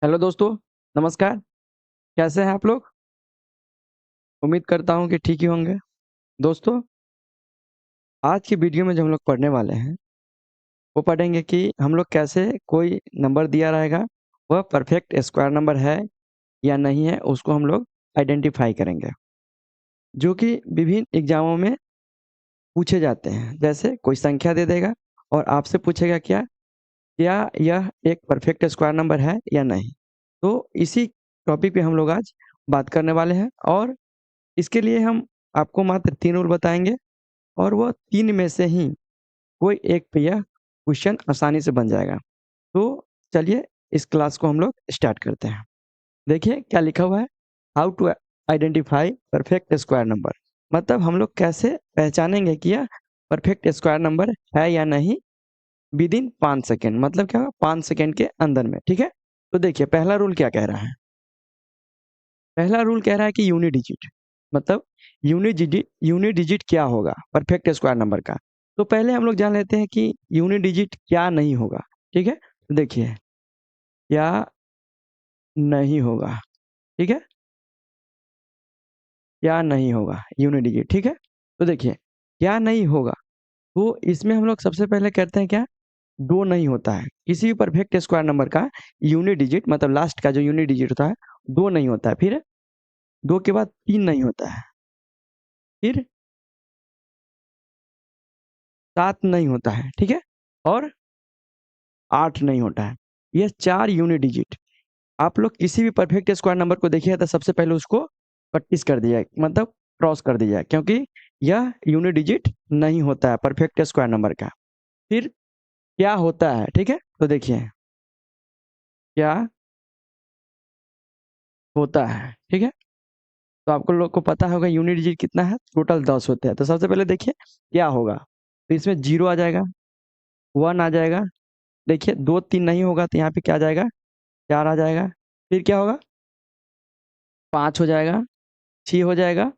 Hello दोस्तों। नमस्कार। कैसे हैं आप लोग? उम्मीद करता हूं कि ठीक ही होंगे। दोस्तों, आज की वीडियो में जो हम लोग पढ़ने वाले हैं वो पढ़ेंगे कि हम लोग कैसे कोई नंबर दिया रहेगा वह परफेक्ट स्क्वायर नंबर है या नहीं है, उसको हम लोग आइडेंटिफाई करेंगे, जो कि विभिन्न एग्जामों में पूछे जाते हैं। जैसे कोई संख्या दे देगा और आपसे पूछेगा क्या क्या यह एक परफेक्ट स्क्वायर नंबर है या नहीं। तो इसी टॉपिक पे हम लोग आज बात करने वाले हैं, और इसके लिए हम आपको मात्र 3 रूल बताएँगे, और वो 3 में से ही कोई एक पे यह क्वेश्चन आसानी से बन जाएगा। तो चलिए इस क्लास को हम लोग स्टार्ट करते हैं। देखिए क्या लिखा हुआ है, how to identify perfect square number. मतलब हम लोग कैसे पहचानेंगे कि यह परफेक्ट स्क्वायर नंबर है या नहीं विदिन 5 सेकंड। मतलब क्या होगा, 5 सेकंड के अंदर में, ठीक है? तो देखिए पहला रूल क्या कह रहा है। पहला रूल कह रहा है कि यूनिट डिजिट। मतलब यूनिट डिजिट क्या होगा परफेक्ट स्क्वायर नंबर का। तो पहले हम लोग जान लेते हैं कि यूनिट डिजिट क्या नहीं होगा। ठीक है, तो देखिए क्या नहीं होगा। ठीक है, क्या नहीं होगा यूनिट डिजिट। ठीक है, तो देखिए क्या नहीं होगा। तो इसमें हम लोग सबसे पहले कहते हैं क्या, दो नहीं होता है किसी भी परफेक्ट स्क्वायर नंबर का। यूनिट डिजिट मतलब लास्ट का जो यूनिट डिजिट होता है दो नहीं होता है। फिर दो के बाद तीन नहीं होता है। फिर सात नहीं होता है। ठीक है, और आठ नहीं होता है। ये चार यूनिट डिजिट आप लोग किसी भी परफेक्ट स्क्वायर नंबर को देखिए तो सबसे पहले उसको 25 कर दिया, मतलब क्रॉस कर दिया, क्योंकि यह यूनिट डिजिट नहीं होता है परफेक्ट स्क्वायर नंबर का। फिर क्या होता है, ठीक है, तो देखिए क्या होता है। ठीक है, तो आपको लोग को पता होगा यूनिट डिजिट कितना है, टोटल 10 होते हैं। तो सबसे पहले देखिए क्या होगा। तो इसमें जीरो आ जाएगा, वन आ जाएगा। देखिए दो तीन नहीं होगा तो यहाँ पे क्या आ जाएगा, चार आ जाएगा। फिर क्या होगा, पाँच हो जाएगा, छः हो जाएगा,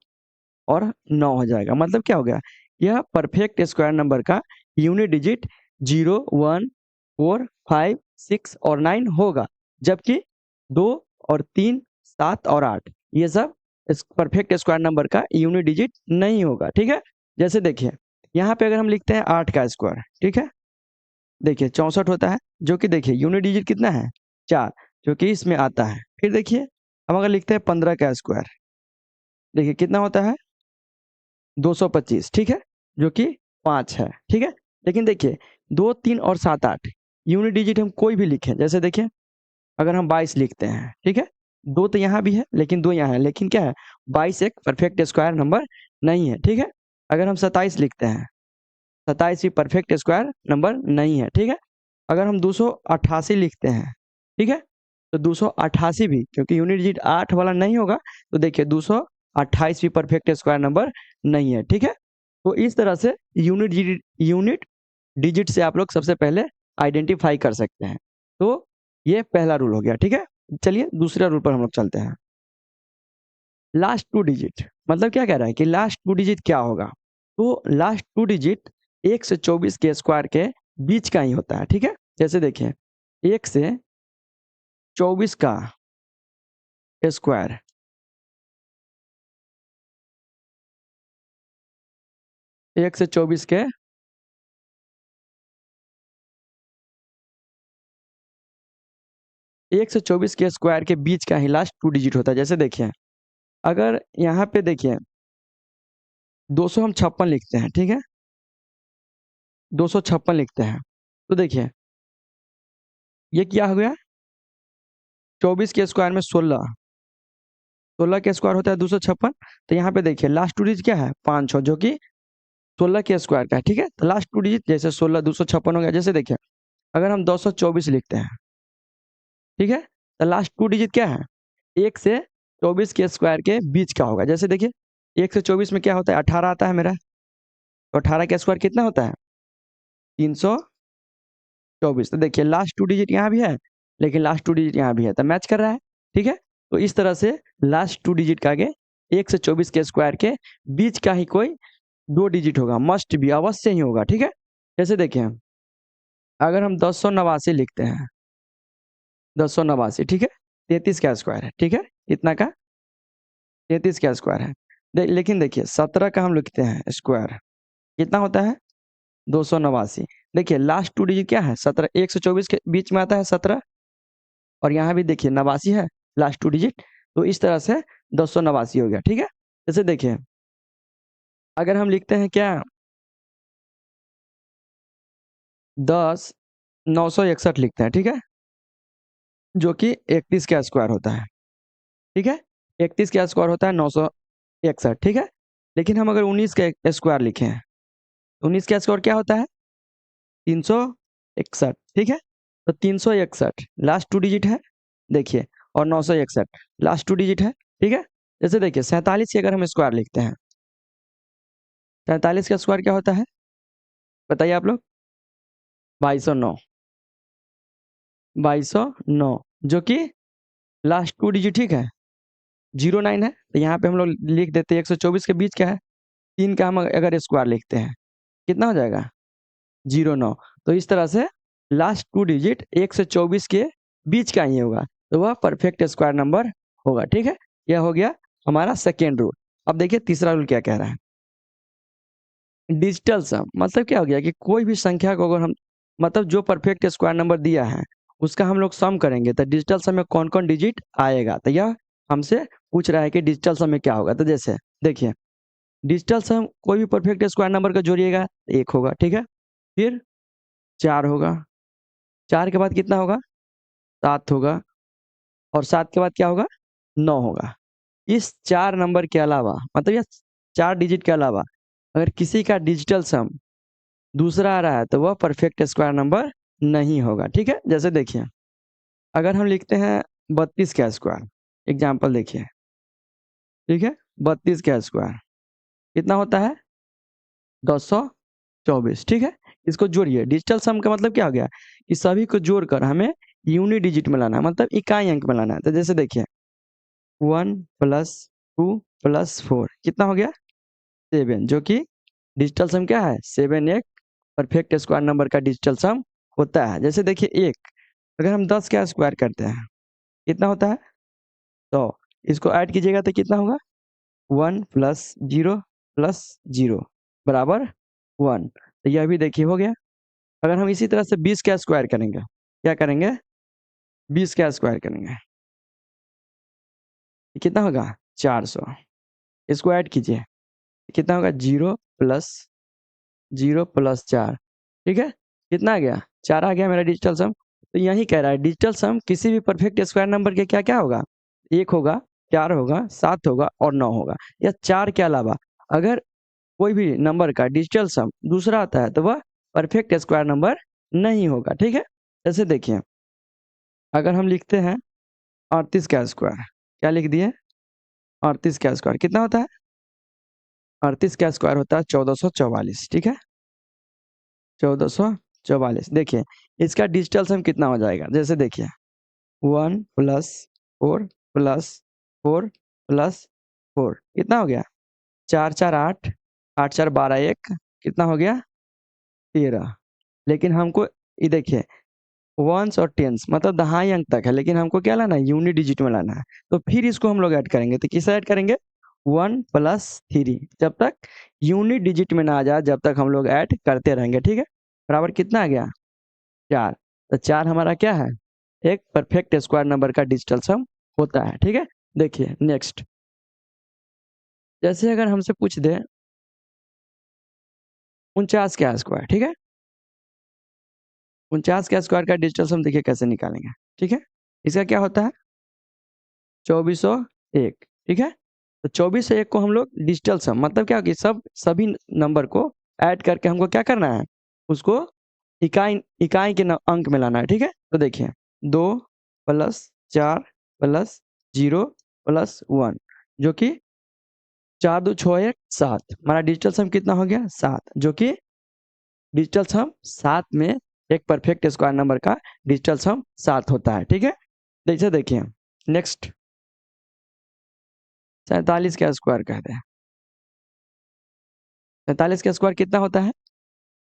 और 9 हो जाएगा। मतलब क्या हो गया, यह परफेक्ट स्क्वायर नंबर का यूनिट डिजिट 0, 1, 4, 5, 6 और 9 होगा। जबकि 2 और 3, 7 और 8 ये सब इस परफेक्ट स्क्वायर नंबर का यूनिट डिजिट नहीं होगा। ठीक है, जैसे देखिए यहाँ पे अगर हम लिखते हैं 8 का स्क्वायर, ठीक है, देखिए 64 होता है, जो कि देखिए यूनिट डिजिट कितना है, 4, जो कि इसमें आता है। फिर देखिए हम अगर लिखते हैं 15 का स्क्वायर, देखिए कितना होता है, 225। ठीक है, जो कि 5 है। ठीक है, लेकिन देखिए 2, 3 और 7, 8 यूनिट डिजिट हम कोई भी लिखें। जैसे देखिए अगर हम 22 लिखते हैं, ठीक है, दो तो यहाँ भी है लेकिन दो यहाँ है, लेकिन क्या है, 22 एक परफेक्ट स्क्वायर नंबर नहीं है। ठीक है, अगर हम 27 लिखते हैं, 27 भी परफेक्ट स्क्वायर नंबर नहीं है। ठीक है, अगर हम 288 लिखते हैं, ठीक है, तो 288 भी, क्योंकि यूनिट डिजिट 8 वाला नहीं होगा, तो देखिए 228 भी परफेक्ट स्क्वायर नंबर नहीं है। ठीक है, तो इस तरह से यूनिट डिजिट से आप लोग सबसे पहले आइडेंटिफाई कर सकते हैं। तो ये पहला रूल हो गया। ठीक है, चलिए दूसरा रूल पर हम लोग चलते हैं। लास्ट टू डिजिट मतलब क्या कह रहा है कि लास्ट टू डिजिट क्या होगा। तो लास्ट टू डिजिट 1 से 24 के स्क्वायर के बीच का ही होता है। ठीक है, जैसे देखिए 1 से 24 का स्क्वायर, 1 से 24 के 1 से 24 के स्क्वायर के बीच का ही लास्ट टू डिजिट होता है। जैसे देखिए अगर यहाँ पे देखिए 200 हम 56 लिखते हैं, ठीक है, 256 लिखते हैं, तो देखिए ये क्या हो गया, 24 के स्क्वायर में 16, 16 के स्क्वायर होता है 256। तो यहाँ पे देखिए लास्ट टू डिजिट क्या है, 5 हो, जो कि 16 के स्क्वायर का है। ठीक है, तो लास्ट टू डिजिट जैसे 16, 256 हो गया। जैसे देखिए अगर हम 224 लिखते हैं, ठीक है, तो लास्ट टू डिजिट क्या है, 1 से 24 के स्क्वायर के बीच का होगा। जैसे देखिए 1 से 24 में क्या होता है, 18 आता है मेरा, तो 18 का स्क्वायर कितना होता है, 324। तो देखिए लास्ट टू डिजिट यहाँ भी है लेकिन लास्ट टू डिजिट यहाँ भी है, तो मैच कर रहा है। ठीक है, तो इस तरह से लास्ट टू डिजिट का आगे 1 से 24 के स्क्वायर के बीच का ही कोई दो डिजिट होगा, मस्ट भी, अवश्य ही होगा। ठीक है, जैसे देखिए अगर हम 1089 लिखते हैं, 1089, ठीक है। 33 का स्क्वायर है, ठीक है। इतना का 33 का स्क्वायर है। लेकिन देखिए 17 का हम लिखते हैं स्क्वायर, कितना होता है 289। देखिए लास्ट 2 डिजिट क्या है 17, 124 के बीच में आता है 17, और यहाँ भी देखिए 89 है लास्ट 2 डिजिट, तो इस तरह से 289 हो गया, ठीक है। जैसे देखिए अगर हम लिखते हैं क्या 10,961 लिखते हैं, ठीक है, जो कि 31 का स्क्वायर होता है, ठीक है। 31 का स्क्वायर होता है 961, ठीक है। लेकिन हम अगर 19 का स्क्वायर लिखें, 19 का स्क्वायर क्या होता है 361, ठीक है। तो 361 लास्ट 2 डिजिट है, देखिए, और 961 लास्ट 2 डिजिट है, ठीक है। जैसे देखिए 47 की अगर हम स्क्वायर लिखते हैं, 47 का स्क्वायर क्या होता है बताइए आप लोग, 2209, 2209, जो कि लास्ट 2 डिजिट, ठीक है, 09 है, तो यहाँ पे हम लोग लिख देते हैं 124 के बीच क्या है 3 का हम अगर स्क्वायर लिखते हैं कितना हो जाएगा 09। तो इस तरह से लास्ट 2 डिजिट 124 के बीच का ही होगा, तो वह परफेक्ट स्क्वायर नंबर होगा, ठीक है। यह हो गया हमारा सेकेंड रूल। अब देखिए तीसरा रूल क्या कह रहा है, डिजिटल सम, मतलब क्या हो गया कि कोई भी संख्या को अगर हम, मतलब जो परफेक्ट स्क्वायर नंबर दिया है उसका हम लोग सम करेंगे तो डिजिटल सम में कौन कौन डिजिट आएगा, तो यह हमसे पूछ रहा है कि डिजिटल सम में क्या होगा। तो जैसे देखिए डिजिटल सम कोई भी परफेक्ट स्क्वायर नंबर का जोड़िएगा 1 होगा, ठीक है। फिर 4 होगा, 4 के बाद कितना होगा 7 होगा, और 7 के बाद क्या होगा 9 होगा। इस 4 नंबर के अलावा, मतलब यह 4 डिजिट के अलावा अगर किसी का डिजिटल सम दूसरा आ रहा है तो वह परफेक्ट स्क्वायर नंबर नहीं होगा, ठीक है। जैसे देखिए अगर हम लिखते हैं 32 का स्क्वायर, एग्जाम्पल देखिए, ठीक है, 32 का स्क्वायर कितना होता है 224, ठीक है। इसको जोड़िए, डिजिटल सम का मतलब क्या हो गया कि सभी को जोड़कर हमें यूनिट डिजिट में लाना है, मतलब इकाई अंक में लाना है। तो जैसे देखिए 1 + 2 + 4 कितना हो गया 7, जो कि डिजिटल सम क्या है 7 एक परफेक्ट स्क्वायर नंबर का डिजिटल सम होता है। जैसे देखिए एक अगर हम 10 का स्क्वायर करते हैं कितना होता है, तो इसको ऐड कीजिएगा तो कितना होगा 1 + 0 + 0 बराबर 1। तो यह भी देखिए हो गया। अगर हम इसी तरह से 20 का स्क्वायर करेंगे, क्या करेंगे 20 का स्क्वायर करेंगे, कितना होगा 400, इसको ऐड कीजिए कितना होगा 0 + 0 + 4, ठीक है। कितना आ गया 4 आ गया मेरा डिजिटल सम। तो यही कह रहा है डिजिटल सम किसी भी परफेक्ट स्क्वायर नंबर के क्या क्या होगा 1 होगा, 4 होगा, 7 होगा और 9 होगा। या 4 के अलावा अगर कोई भी नंबर का डिजिटल सम दूसरा आता है तो वह परफेक्ट स्क्वायर नंबर नहीं होगा, ठीक है। जैसे देखिए अगर हम लिखते हैं 38 का स्क्वायर, क्या लिख दिए 38 का स्क्वायर कितना होता है 38 का स्क्वायर होता है 1444, ठीक है, 1444। देखिए इसका डिजिटल सम कितना हो जाएगा, जैसे देखिए 1 + 4 + 4 + 4 कितना हो गया 4 4 8, 8 4 12 1 कितना हो गया 13। लेकिन हमको ये देखिए वंस और टेंस मतलब दहाई अंक तक है, लेकिन हमको क्या लाना है यूनिट डिजिट में लाना है। तो फिर इसको हम लोग ऐड करेंगे, तो किसे ऐड करेंगे 1 + 3, जब तक यूनिट डिजिट में ना आ जाए जब तक हम लोग ऐड करते रहेंगे, ठीक है। बराबर कितना आ गया 4। तो 4 हमारा क्या है एक परफेक्ट स्क्वायर नंबर का डिजिटल सम होता है, ठीक है। देखिए नेक्स्ट, जैसे अगर हमसे पूछ दे 49 का स्क्वायर, ठीक है, 49 का स्क्वायर का डिजिटल सम देखिए कैसे निकालेंगे, ठीक है। इसका क्या होता है 2401, ठीक है। तो 2401 को हम लोग डिजिटल सम मतलब क्या कि सभी नंबर को ऐड करके हमको क्या करना है उसको इकाई इकाई के अंक में लाना है, ठीक है। तो देखिए 2 + 4 + 0 + 1, जो कि 4 2 6 1 7, हमारा डिजिटल सम कितना हो गया 7, जो कि डिजिटल सम 7 में एक परफेक्ट स्क्वायर नंबर का डिजिटल सम 7 होता है, ठीक है। जैसे देखिए नेक्स्ट 47 का स्क्वायर कहते हैं, 47 का स्क्वायर कितना होता है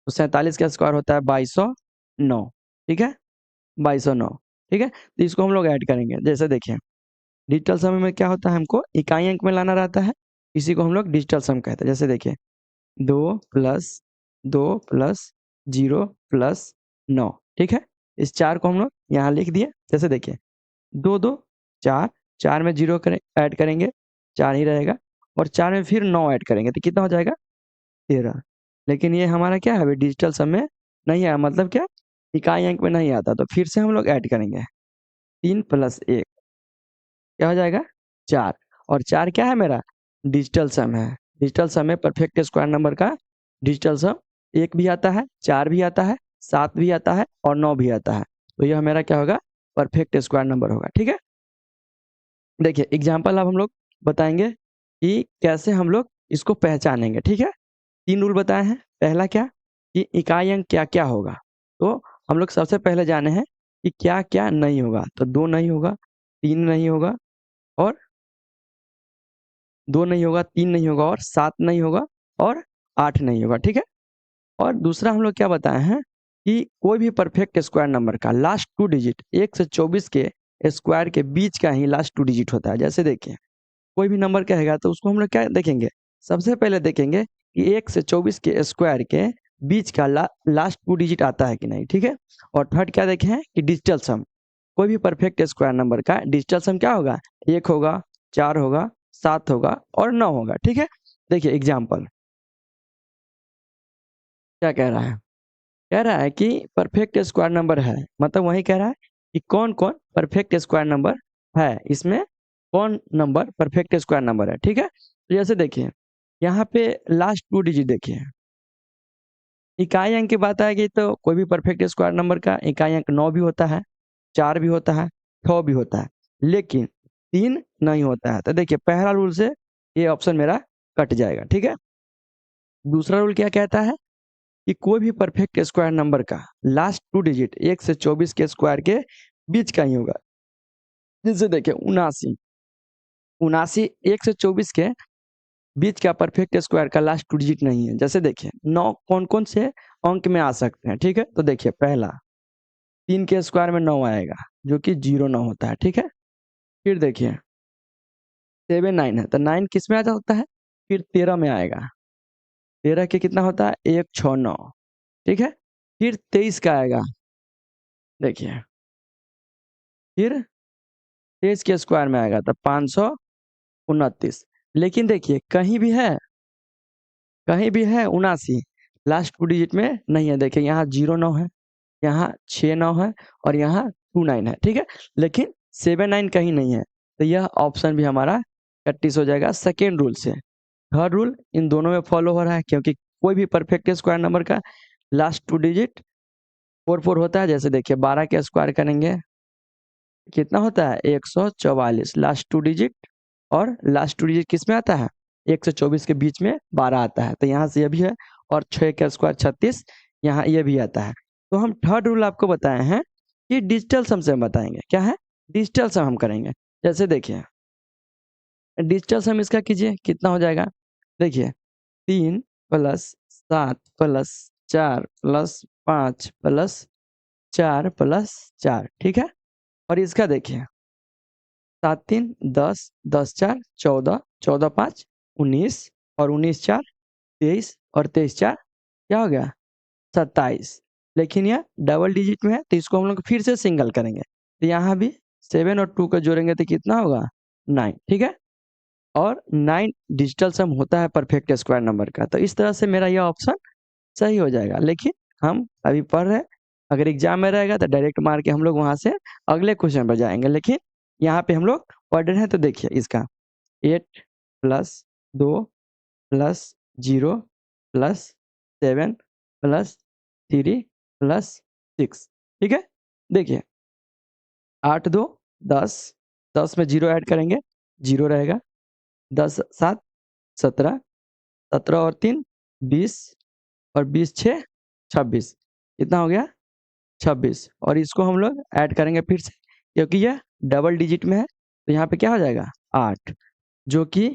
तो 47 का स्क्वायर होता है 2209, ठीक है 2209। ठीक है, तो इसको हम लोग ऐड करेंगे। जैसे देखिए डिजिटल सम में क्या होता है, हमको इकाई अंक में लाना रहता है, इसी को हम लोग डिजिटल सम कहते हैं। जैसे देखिए 2 + 2 + 0 + 9, ठीक है, इस 4 को हम लोग यहाँ लिख दिए। जैसे देखिए 2 2 4, 4 में 0 करें ऐड करेंगे 4 ही रहेगा, और 4 में फिर 9 ऐड करेंगे तो कितना हो जाएगा 13। लेकिन ये हमारा क्या है अभी डिजिटल सम में नहीं आया, मतलब क्या इकाई अंक में नहीं आता, तो फिर से हम लोग ऐड करेंगे 3 + 1 क्या हो जाएगा 4, और 4 क्या है मेरा डिजिटल सम है। डिजिटल सम में परफेक्ट स्क्वायर नंबर का डिजिटल सम 1 भी आता है, 4 भी आता है, 7 भी आता है और 9 भी आता है। तो यह मेरा क्या होगा परफेक्ट स्क्वायर नंबर होगा। ठीक है, देखिए एग्जाम्पल अब हम लोग बताएंगे कि कैसे हम लोग इसको पहचानेंगे। ठीक है, 3 रूल बताए हैं। पहला क्या कि इकाई अंक क्या क्या होगा, तो हम लोग सबसे पहले जाने हैं कि क्या क्या नहीं होगा। तो 2 नहीं होगा, 3 नहीं होगा, और 2 नहीं होगा, 3 नहीं होगा, और 7 नहीं होगा, और 8 नहीं होगा। ठीक है, और दूसरा हम लोग क्या बताए हैं कि कोई भी परफेक्ट स्क्वायर नंबर का लास्ट 2 डिजिट 1 से 24 के स्क्वायर के बीच का ही लास्ट 2 डिजिट होता है। जैसे देखिए कोई भी नंबर कहेगा तो उसको हम लोग क्या देखेंगे, सबसे पहले देखेंगे कि 1 से 24 के स्क्वायर के बीच का लास्ट 2 डिजिट आता है कि नहीं। ठीक है, और थर्ड क्या देखे हैं कि डिजिटल सम, कोई भी परफेक्ट स्क्वायर नंबर का डिजिटल सम क्या होगा 1 होगा, 4 होगा, 7 होगा और 9 होगा। ठीक है, देखिए एग्जाम्पल क्या कह रहा है, कह रहा है कि परफेक्ट स्क्वायर नंबर है, मतलब वही कह रहा है कि कौन कौन परफेक्ट स्क्वायर नंबर है, इसमें कौन नंबर परफेक्ट स्क्वायर नंबर है। ठीक है, तो जैसे देखिए यहाँ पे लास्ट 2 डिजिट देखिए, इकाई अंक की बात आएगी तो कोई भी परफेक्ट स्क्वायर नंबर का इकाई अंक 9 भी होता है, 4 भी होता है, 6 भी होता है, लेकिन 3 नहीं होता है। तो देखिए पहला रूल से ये ऑप्शन मेरा कट जाएगा। ठीक है, दूसरा रूल क्या कहता है कि कोई भी परफेक्ट स्क्वायर नंबर का लास्ट 2 डिजिट 1 से 24 के स्क्वायर के बीच का ही होगा। जैसे देखिए 79, 79 1 से 24 के बीच का परफेक्ट स्क्वायर का लास्ट 2 डिजिट नहीं है। जैसे देखिए 9 कौन कौन से अंक में आ सकते हैं। ठीक है, तो देखिए पहला 3 के स्क्वायर में 9 आएगा जो कि 0 9 होता है। ठीक है, फिर देखिए 7 9 है तो 9 किस में आ जाता है, फिर 13 में आएगा, 13 के कितना होता है 1 6 9। ठीक है, फिर 23 का आएगा, देखिए फिर 23 के स्क्वायर में आएगा तो 529। लेकिन देखिए कहीं भी है 79 लास्ट 2 डिजिट में नहीं है। देखिए यहाँ 0 9 है, यहाँ 6 9 है, और यहाँ 2 9 है। ठीक है, लेकिन 7 9 कहीं नहीं है, तो यह ऑप्शन भी हमारा 31 हो जाएगा सेकेंड रूल से। थर्ड रूल इन दोनों में फॉलो हो रहा है, क्योंकि कोई भी परफेक्ट स्क्वायर नंबर का लास्ट 2 डिजिट 4 4 होता है। जैसे देखिए 12 के स्क्वायर करेंगे कितना होता है 144 लास्ट 2 डिजिट, और लास्ट 2 डिजिट किस में आता है 1 से 24 के बीच में 12 आता है, तो यहाँ से ये भी है, और 6 का स्क्वायर 36 यहाँ ये भी आता है। तो हम थर्ड रूल आपको बताए हैं कि डिजिटल सम से हम बताएंगे, क्या है डिजिटल सम हम करेंगे। जैसे देखिए डिजिटल सम इसका कीजिए कितना हो जाएगा, देखिए 3 + 7 + 4 + 5 + 4 + 4। ठीक है, और इसका देखिए 7 3 10 10 4 14 14 5 19, और 19 4 23, और 23 4 क्या हो गया 27। लेकिन यह डबल डिजिट में है तो इसको हम लोग फिर से सिंगल करेंगे, तो यहाँ भी 7 और 2 को जोड़ेंगे तो कितना होगा 9। ठीक है, और 9 डिजिटल सम होता है परफेक्ट स्क्वायर नंबर का। तो इस तरह से मेरा यह ऑप्शन सही हो जाएगा। लेकिन हम अभी पढ़ रहे हैं, अगर एग्जाम में रहेगा तो डायरेक्ट मार के हम लोग वहाँ से अगले क्वेश्चन पर जाएंगे, लेकिन यहाँ पे हम लोग पढ़ रहे हैं। तो देखिए इसका 8 + 2 + 0 + 7 + 3 + 6। ठीक है, देखिए 8 2 10, 10 में 0 ऐड करेंगे 0 रहेगा, 10 7 17, 17 और 3 20, और 20 6 26, कितना हो गया 26, और इसको हम लोग ऐड करेंगे फिर से, क्योंकि यह डबल डिजिट में है तो यहाँ पे क्या हो जाएगा 8, जो कि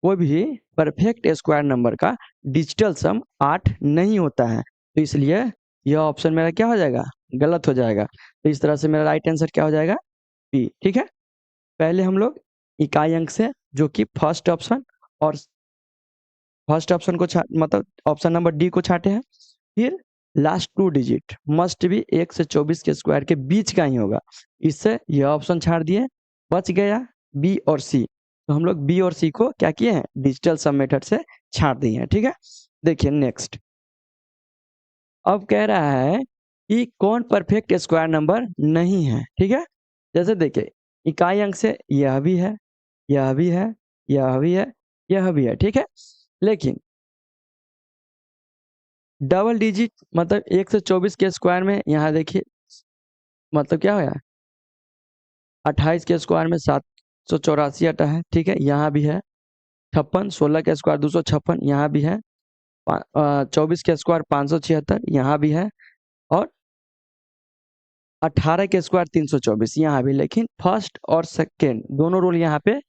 कोई भी परफेक्ट स्क्वायर नंबर का डिजिटल सम 8 नहीं होता है। तो इसलिए यह ऑप्शन मेरा क्या हो जाएगा, गलत हो जाएगा। तो इस तरह से मेरा राइट आंसर क्या हो जाएगा, बी। ठीक है, पहले हम लोग इकाई अंक से, जो कि फर्स्ट ऑप्शन और फर्स्ट ऑप्शन को मतलब ऑप्शन नंबर डी को छांटे हैं। फिर लास्ट 2 डिजिट मस्ट भी 1 से 24 के स्क्वायर के बीच का ही होगा, इससे यह ऑप्शन छाड़ दिए। बच गया बी और सी, तो हम लोग बी और सी को क्या किए हैं, डिजिटल सम मेथड से छाट दिए हैं। ठीक है, देखिए नेक्स्ट। अब कह रहा है कि कौन परफेक्ट स्क्वायर नंबर नहीं है। ठीक है, जैसे देखिए इकाई अंक से यह भी है, यह भी है, यह भी है, यह भी है। ठीक है, लेकिन डबल डिजिट मतलब 1 से 24 के स्क्वायर में यहाँ देखिए मतलब क्या होगा, 28 के स्क्वायर में 784 आता है। ठीक है, यहाँ भी है 56, 16 के स्क्वायर 256 यहाँ भी है, 24 के स्क्वायर 576 यहाँ भी है, और 18 के स्क्वायर 324 यहाँ भी। लेकिन फर्स्ट और सेकेंड दोनों रूल यहाँ पे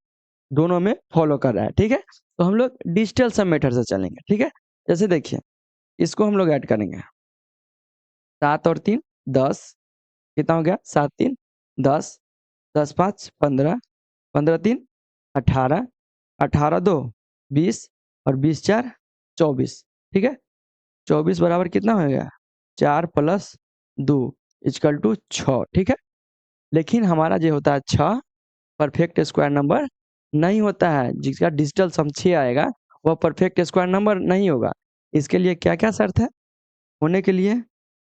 दोनों में फॉलो कर रहा है। ठीक है, तो हम लोग डिजिटल सम मेथड से चलेंगे। ठीक है, जैसे देखिए इसको हम लोग ऐड करेंगे, 7 और 3 10, कितना हो गया, 7 3 10, 10 5 15, 15 3 18, 18 2 20, और 20 4 24। ठीक है, 24 बराबर कितना हो गया, 4 प्लस 2 इक्वल टू 6। ठीक है, लेकिन हमारा जो होता है 6 परफेक्ट स्क्वायर नंबर नहीं होता है, जिसका डिजिटल सम 6 आएगा वह परफेक्ट स्क्वायर नंबर नहीं होगा। इसके लिए क्या क्या शर्त है, होने के लिए,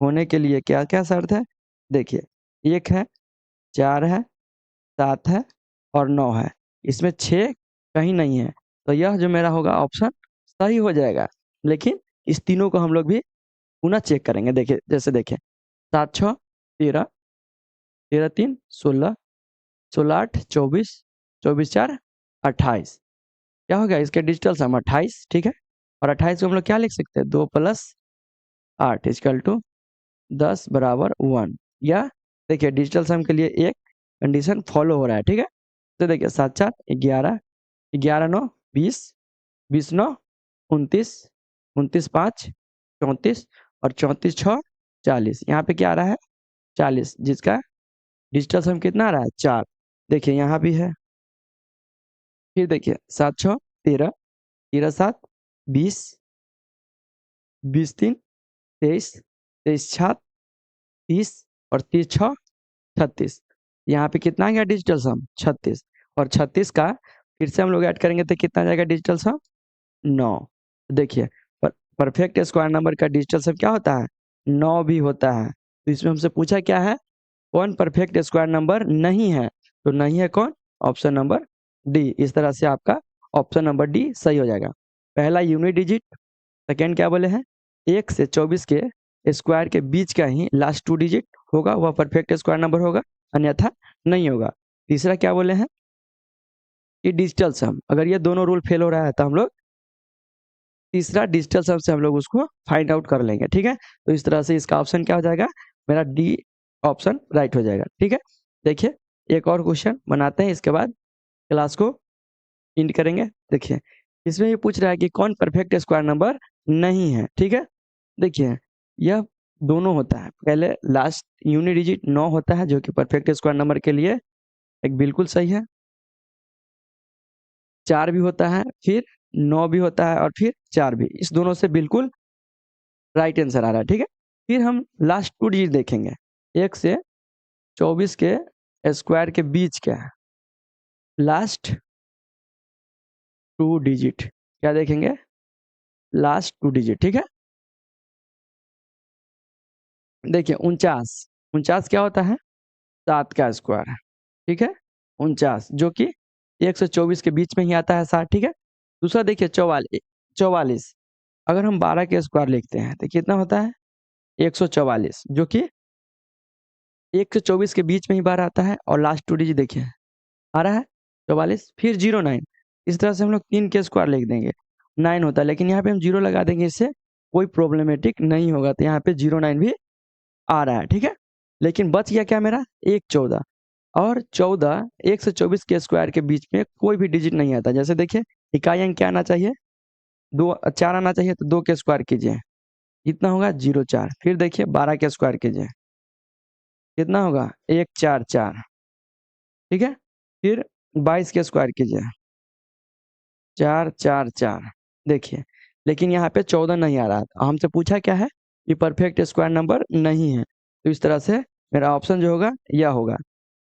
होने के लिए क्या क्या शर्त है, देखिए 1 है, 4 है, 7 है और 9 है, इसमें 6 कहीं नहीं है, तो यह जो मेरा होगा ऑप्शन सही हो जाएगा। लेकिन इस तीनों को हम लोग भी पुनः चेक करेंगे। देखिए जैसे देखिए 7 6 13, 13 3 16, 16 8 24, 24 4 28, क्या हो गया, इसके डिजिटल सम 28। ठीक है, और 28 को हम लोग क्या लिख सकते हैं, 2 प्लस 8 इक्वल टू 10 बराबर 1। या देखिए डिजिटल सम के लिए एक कंडीशन फॉलो हो रहा है। ठीक है, तो देखिए 7 4 11, 11 9 20, 20 9 29, 29 5 34, और 34 6 40। यहाँ पे क्या आ रहा है, 40, जिसका डिजिटल सम कितना आ रहा है, 4। देखिए यहाँ भी है, फिर देखिए 7 6 13, 13 7 20, 20 3 23, 23 7 30, और 30 6 36। यहाँ पे कितना आ गया डिजिटल सम, 36, और 36 का फिर से हम लोग ऐड करेंगे तो कितना आ जाएगा डिजिटल सम, 9। देखिए परफेक्ट स्क्वायर नंबर का डिजिटल सम क्या होता है, 9 भी होता है। तो इसमें हमसे पूछा क्या है, कौन परफेक्ट स्क्वायर नंबर नहीं है, तो नहीं है कौन, ऑप्शन नंबर डी। इस तरह से आपका ऑप्शन नंबर डी सही हो जाएगा। पहला यूनिट डिजिट, सेकेंड क्या बोले हैं, 1 से 24 के स्क्वायर के बीच का ही लास्ट 2 डिजिट होगा, वह परफेक्ट स्क्वायर नंबर होगा, अन्यथा नहीं होगा। तीसरा क्या बोले हैं कि डिजिटल सम, अगर ये दोनों रूल फेल हो रहा है तो हम लोग तीसरा डिजिटल सम से हम लोग उसको फाइंड आउट कर लेंगे। ठीक है, तो इस तरह से इसका ऑप्शन क्या हो जाएगा, मेरा डी ऑप्शन राइट हो जाएगा। ठीक है, देखिए एक और क्वेश्चन बनाते हैं, इसके बाद क्लास को एंड करेंगे। देखिए इसमें ये पूछ रहा है कि कौन परफेक्ट स्क्वायर नंबर नहीं है। ठीक है, देखिए यह दोनों होता है, पहले लास्ट यूनिट डिजिट 9 होता है, जो कि परफेक्ट स्क्वायर नंबर के लिए एक बिल्कुल सही है, 4 भी होता है, फिर 9 भी होता है, और फिर 4 भी, इस दोनों से बिल्कुल राइट आंसर आ रहा है। ठीक है, फिर हम लास्ट 2 डिजिट देखेंगे, 1 से 24 के स्क्वायर के बीच का है लास्ट 2 डिजिट, क्या देखेंगे, लास्ट 2 डिजिट। ठीक है, देखिए 49, 49 क्या होता है, 7 का स्क्वायर है। ठीक है, 49 जो कि 1 से 24 के बीच में ही आता है 7। ठीक है, दूसरा देखिए 44, 44 अगर हम 12 के स्क्वायर लिखते हैं तो कितना होता है, 144, जो कि 1 से 24 के बीच में ही बार आता है, और लास्ट 2 डिजिट देखिए आ रहा है 44, फिर 09। इस तरह से हम लोग 3 के स्क्वायर लिख देंगे, 9 होता है, लेकिन यहाँ पे हम 0 लगा देंगे, इससे कोई प्रॉब्लमेटिक नहीं होगा, तो यहाँ पे 09 भी आ रहा है। ठीक है, लेकिन बच गया क्या मेरा, 1 14, और 14 1 से 24 के स्क्वायर के बीच में कोई भी डिजिट नहीं आता। जैसे देखिए इकाई अंक क्या आना चाहिए, 2 4 आना चाहिए, तो 2 के स्क्वायर कीजिए, कितना होगा 0 4। फिर देखिए 12 के स्क्वायर कीजिए, कितना होगा 1 4 4। ठीक है, फिर 22 के स्क्वायर कीजिए, 4 4 4। देखिए, लेकिन यहाँ पे 14 नहीं आ रहा था, हमसे पूछा क्या है कि परफेक्ट स्क्वायर नंबर नहीं है, तो इस तरह से मेरा ऑप्शन जो होगा यह होगा।